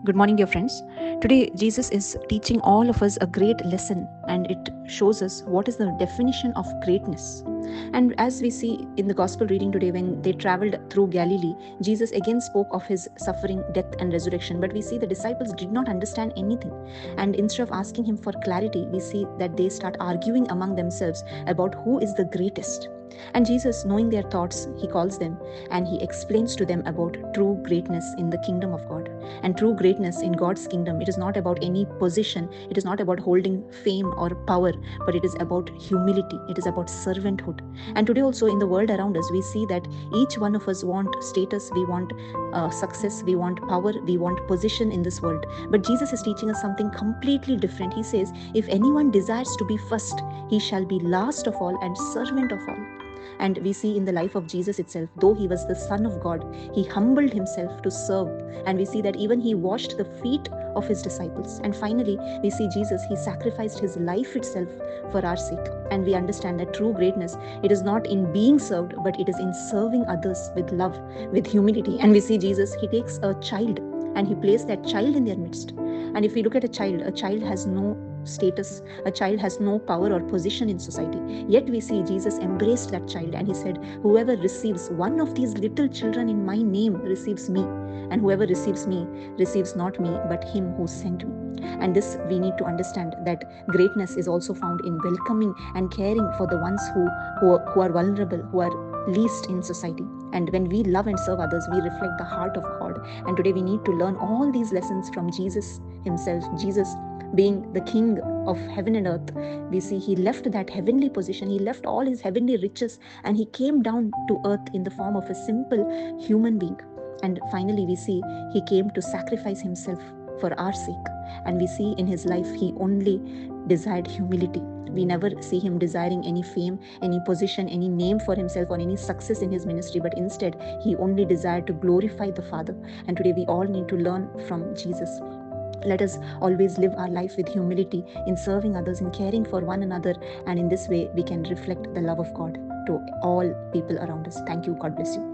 Good morning, dear friends. Today, Jesus is teaching all of us a great lesson, and it shows us what is the definition of greatness. And as we see in the gospel reading today, when they traveled through Galilee, Jesus again spoke of his suffering, death, and resurrection. But we see the disciples did not understand anything. And instead of asking him for clarity, we see that they start arguing among themselves about who is the greatest. And Jesus, knowing their thoughts, he calls them and he explains to them about true greatness in the kingdom of God. And true greatness in God's kingdom, it is not about any position, it is not about holding fame or power, but it is about humility, it is about servanthood. And today also in the world around us, we see that each one of us want status, we want success, we want power, we want position in this world. But Jesus is teaching us something completely different. He says, if anyone desires to be first, he shall be last of all and servant of all. And we see in the life of Jesus itself, though he was the Son of God, he humbled himself to serve. And we see that even he washed the feet of his disciples. And finally, we see Jesus, he sacrificed his life itself for our sake. And we understand that true greatness, it is not in being served, but it is in serving others with love, with humility. And we see Jesus, he takes a child and he placed that child in their midst. And if we look at a child has no status, a child has no power or position in society. Yet we see Jesus embraced that child and he said, whoever receives one of these little children in my name receives me, and whoever receives me receives not me but him who sent me. And this we need to understand, that greatness is also found in welcoming and caring for the ones who are vulnerable, who are least in society. And when we love and serve others, we reflect the heart of God. And today we need to learn all these lessons from Jesus himself. Jesus, being the king of heaven and earth, we see he left that heavenly position, he left all his heavenly riches, and he came down to earth in the form of a simple human being. And finally we see he came to sacrifice himself for our sake. And we see in his life he only desired humility. We never see him desiring any fame, any position, any name for himself, or any success in his ministry, but instead he only desired to glorify the Father. And today we all need to learn from Jesus. Let us always live our life with humility, in serving others, in caring for one another, and in this way we can reflect the love of God to all people around us. Thank you. God bless you.